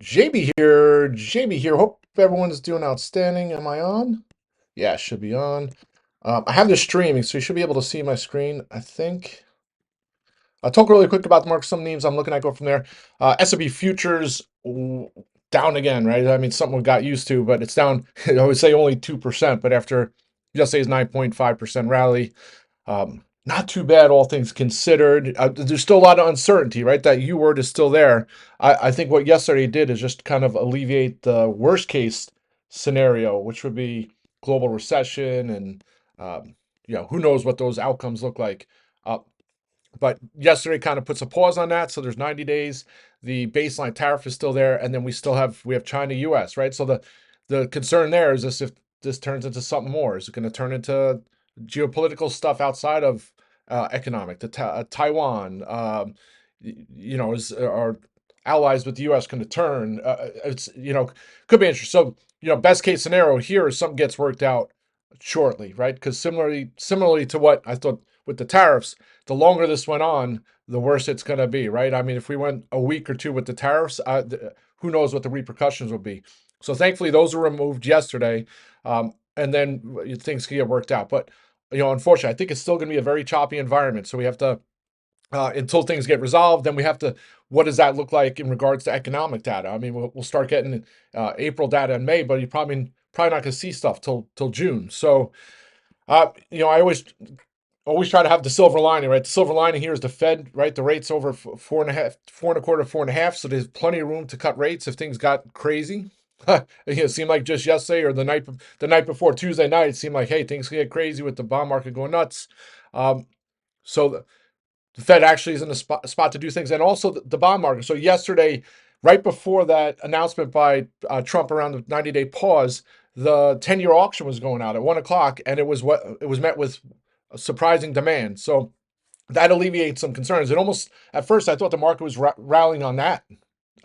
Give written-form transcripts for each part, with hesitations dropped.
JB here. Hope everyone's doing outstanding. Am I on? Yeah, I should be on. I have this streaming, so you should be able to see my screen, I think. I'll talk really quick about the market, some names I'm looking at, go from there. S&P futures down again, right? I mean, something we got used to, but it's down, I would say only 2%, but after yesterday's 9.5% rally, not too bad, all things considered. There's still a lot of uncertainty, right? That U word is still there. I think what yesterday did is just kind of alleviate the worst case scenario, which would be global recession and, who knows what those outcomes look like. Uh, but yesterday kind of puts a pause on that. So there's 90 days. The baseline tariff is still there, and then we have China, U.S. right. So the concern there is this: if this turns into something more, is it going to turn into geopolitical stuff outside of economic? Taiwan, is our allies with the U.S. going to turn? It's could be interesting. So best case scenario here is something gets worked out shortly, right? Because similarly to what I thought with the tariffs, the longer this went on, the worse it's going to be, right? I mean, if we went a week or two with the tariffs, who knows what the repercussions will be. So thankfully, those were removed yesterday, and then things can get worked out. But unfortunately, I think it's still going to be a very choppy environment. So we have to until things get resolved. Then we have to. What does that look like in regards to economic data? I mean, we'll start getting April data in May, but you probably not going to see stuff till June. So I always try to have the silver lining, right? The silver lining here is the Fed, right? The rate's over 4.25, 4.5. So there's plenty of room to cut rates if things got crazy. It seemed like just yesterday or the night before Tuesday night, it seemed like, hey, things can get crazy with the bond market going nuts. So the Fed actually is in a spot to do things, and also the bond market. So yesterday, right before that announcement by Trump around the 90-day pause, the 10-year auction was going out at 1 o'clock, and it was met with surprising demand. So that alleviates some concerns. It almost, at first, I thought the market was rallying on that.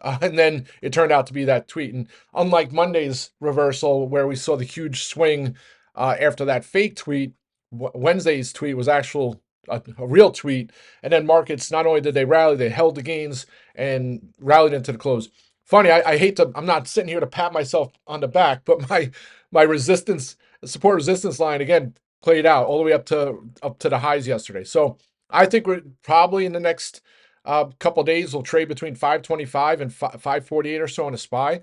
And then it turned out to be that tweet. And unlike Monday's reversal, where we saw the huge swing after that fake tweet, Wednesday's tweet was a real tweet. And then markets, not only did they rally, they held the gains and rallied into the close. Funny, I hate to, I'm not sitting here to pat myself on the back, but my support resistance line again played out all the way up to the highs yesterday. So I think we're probably in the next couple of days will trade between 525 and 548 or so on a SPY.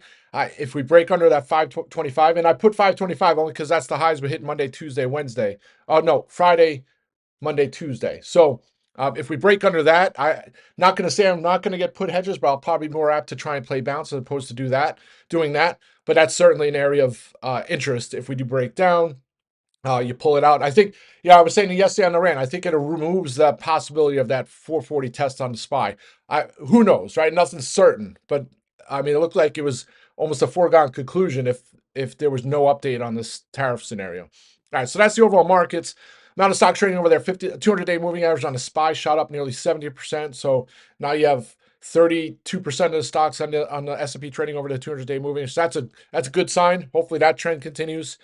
If we break under that 525, and I put 525 only because that's the highs we hit Monday, Tuesday, Wednesday. Oh no, Friday, Monday, Tuesday. So if we break under that, I'm not going to say I'm not going to get put hedges, but I'll probably be more apt to try and play bounce as opposed to doing that. But that's certainly an area of interest if we do break down. You pull it out. I think, I was saying yesterday on the rant, I think it removes the possibility of that 440 test on the SPY. Who knows, right? Nothing's certain, but I mean, it looked like it was almost a foregone conclusion if there was no update on this tariff scenario. All right, so that's the overall markets. Amount of stock trading over there, 200-day moving average on the SPY shot up nearly 70%. So now you have 32% of the stocks on the S&P trading over the 200-day moving. So that's a good sign. Hopefully that trend continues.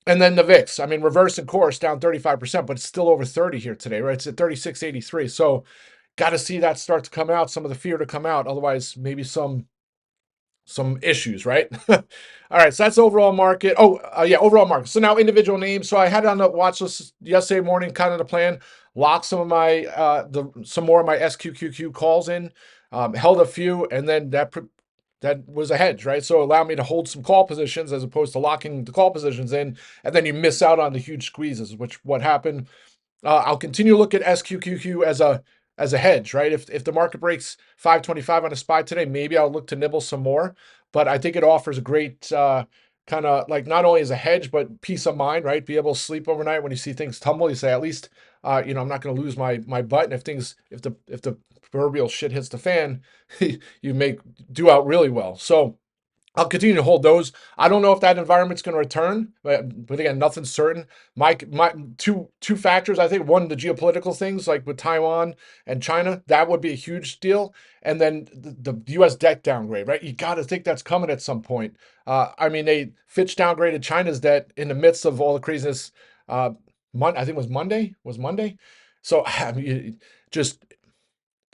And then the VIX, I mean, reversing course down 35%, but it's still over 30 here today, right? It's at 36.83. So got to see that start to come out, some of the fear to come out. Otherwise, maybe some issues, right? All right, so that's overall market. Overall market. So now individual names. So I had it on the watch list yesterday morning, kind of the plan. Locked some of my some more of my SQQQ calls in, held a few, and then that was a hedge, right? So it allowed me to hold some call positions as opposed to locking the call positions in, and then you miss out on the huge squeezes, which what happened. I'll continue to look at SQQQ as a hedge, right? If the market breaks 525 on a SPY today, maybe I'll look to nibble some more. But I think it offers a great kind of like not only as a hedge, but peace of mind, right? Be able to sleep overnight when you see things tumble. You say, at least I'm not going to lose my butt. And if the proverbial shit hits the fan, you may do out really well. So I'll continue to hold those. I don't know if that environment's going to return, but again, nothing's certain. My two factors, I think, one, the geopolitical things like with Taiwan and China, that would be a huge deal. And then the U.S. debt downgrade, right? You got to think that's coming at some point. I mean, Fitch downgraded China's debt in the midst of all the craziness. I think it was Monday. So I mean, just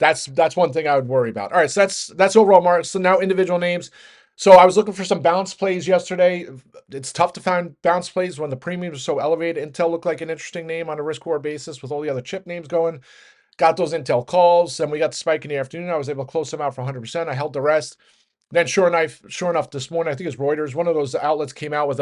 That's one thing I would worry about. All right, so that's overall market. So now individual names. So I was looking for some bounce plays yesterday. It's tough to find bounce plays when the premiums are so elevated. Intel looked like an interesting name on a risk reward basis with all the other chip names going. Got those Intel calls, and we got the spike in the afternoon. I was able to close them out for 100%. I held the rest. Then sure enough, this morning, I think it's Reuters, one of those outlets came out with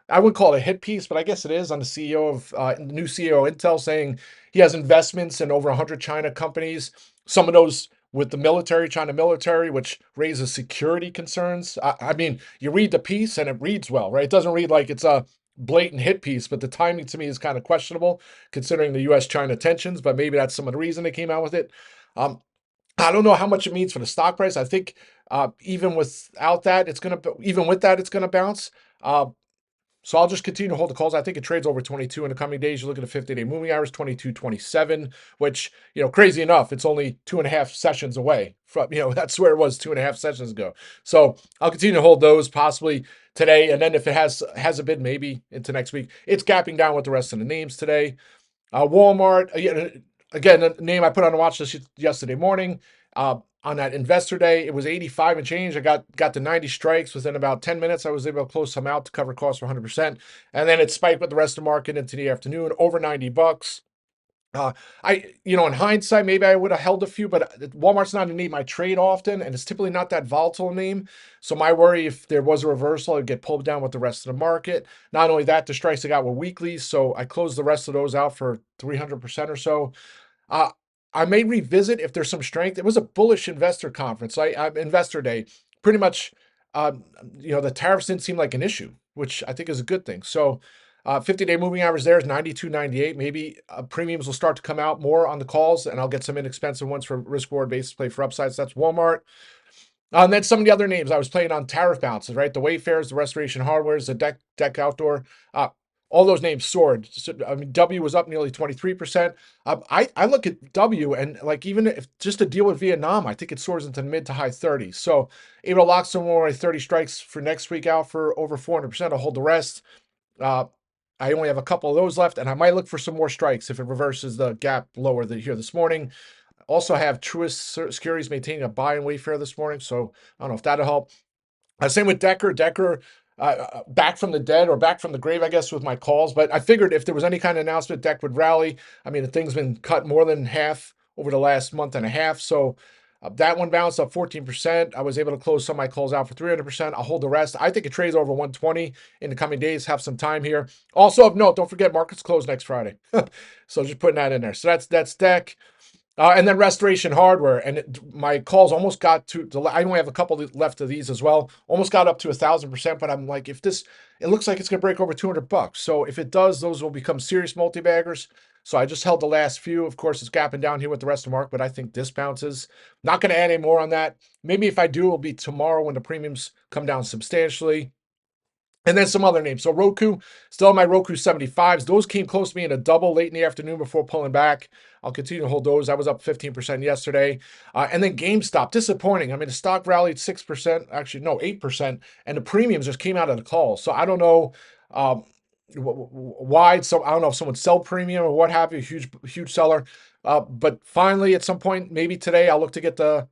I wouldn't call it a hit piece, but I guess it is on the CEO of new CEO of Intel saying he has investments in over 100 China companies. Some of those with the military, China military, which raises security concerns. I mean, you read the piece and it reads well, right? It doesn't read like it's a blatant hit piece, but the timing to me is kind of questionable considering the U.S.-China tensions. But maybe that's some of the reason they came out with it. Um, I don't know how much it means for the stock price. I think even without that, even with that, it's gonna bounce. Uh, so I'll just continue to hold the calls. I think it trades over 22 in the coming days. You look at the 50-day moving average, 22.27, which, crazy enough, it's only 2.5 sessions away from, that's where it was 2.5 sessions ago. So I'll continue to hold those possibly today. And then if it has a bid, maybe into next week. It's gapping down with the rest of the names today. Walmart, again, a name I put on the watch list yesterday morning. On that investor day, it was 85 and change. I got to 90 strikes within about 10 minutes. I was able to close some out to cover costs for 100%. And then it spiked with the rest of the market into the afternoon, over $90. In hindsight, maybe I would have held a few, but Walmart's not a name I trade often, and it's typically not that volatile name. So my worry, if there was a reversal, it'd get pulled down with the rest of the market. Not only that, the strikes I got were weeklies, so I closed the rest of those out for 300% or so. Uh, I may revisit if there's some strength. It was a bullish investor conference, investor day. Pretty much, the tariffs didn't seem like an issue, which I think is a good thing. So, 50-day moving average there is 92.98. Maybe premiums will start to come out more on the calls, and I'll get some inexpensive ones for risk reward basis play for upsides. That's Walmart. And then some of the other names I was playing on tariff bounces, right? The Wayfarers, the Restoration Hardwares, the Deck Outdoor. All those names soared. So, I mean, W was up nearly 23%. I look at W and like even if just to deal with Vietnam, I think it soars into mid to high 30s. So able to lock some more 30 strikes for next week out for over 400%. I'll hold the rest. Uh, I only have a couple of those left, and I might look for some more strikes if it reverses the gap lower here this morning. Also have Truist Securities maintaining a buy and Wayfair this morning, so I don't know if that'll help. Same with Decker. Decker back from the dead or back from the grave, I guess, with my calls. But I figured if there was any kind of announcement, Deck would rally. I mean, the thing's been cut more than half over the last month and a half. So that one bounced up 14%. I was able to close some of my calls out for 300%. I'll hold the rest. I think it trades over 120 in the coming days. Have some time here. Also of note, don't forget markets close next Friday. So just putting that in there. So that's Deck. And then Restoration Hardware, and my calls almost got to. I only have a couple left of these as well. Almost got up to 1,000%, but I'm like, it looks like it's gonna break over $200. So if it does, those will become serious multi-baggers. So I just held the last few. Of course, it's gapping down here with the rest of the market, but I think this bounces. Not gonna add any more on that. Maybe if I do, it'll be tomorrow when the premiums come down substantially. And then some other names. So ROKU, still on my ROKU 75s. Those came close to me in a double late in the afternoon before pulling back. I'll continue to hold those. I was up 15% yesterday. And then GameStop, disappointing. I mean, the stock rallied 6%, actually, no, 8%, and the premiums just came out of the call. So I don't know why. So I don't know if someone sell premium or what have you, huge seller. But finally, at some point, maybe today, I'll look to get the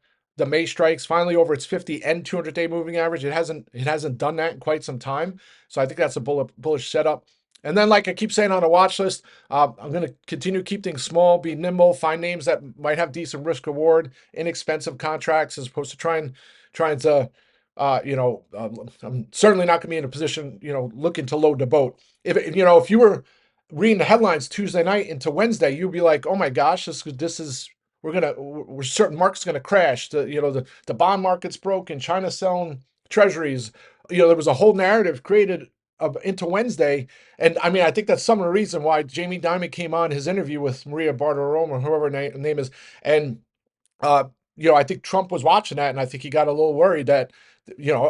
May strikes finally over its 50 and 200-day moving average. It hasn't done that in quite some time. So I think that's a bullish setup. And then, like I keep saying on a watch list, I'm going to continue to keep things small, be nimble, find names that might have decent risk reward, inexpensive contracts, as opposed to trying to, I'm certainly not going to be in a position, looking to load the boat. If you were reading the headlines Tuesday night into Wednesday, you'd be like, oh my gosh, this is we're certain market's gonna crash. The bond market's broken. China's selling treasuries. There was a whole narrative created into Wednesday, and I mean I think that's some of the reason why Jamie Dimon came on his interview with Maria Bartiromo or whoever her name is, and I think Trump was watching that, and I think he got a little worried that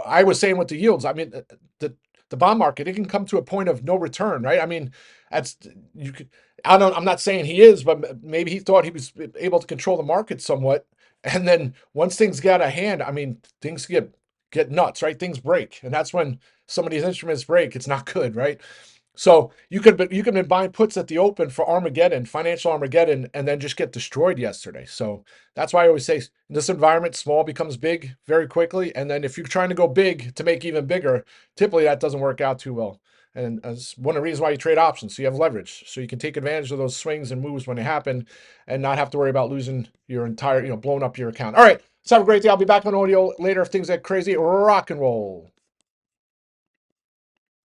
I was saying with the yields. I mean the bond market, it can come to a point of no return, right? I mean that's you could. I'm not saying he is, but maybe he thought he was able to control the market somewhat. And then once things get out of hand, I mean, things get nuts, right? Things break. And that's when some of these instruments break. It's not good, right? So you could have been buying puts at the open for Armageddon, financial Armageddon, and then just get destroyed yesterday. So that's why I always say in this environment, small becomes big very quickly. And then if you're trying to go big to make even bigger, typically that doesn't work out too well. And that's one of the reasons why you trade options. So you have leverage. So you can take advantage of those swings and moves when they happen and not have to worry about losing your entire, blowing up your account. All right. Let's have a great day. I'll be back on audio later if things get crazy. Rock and roll.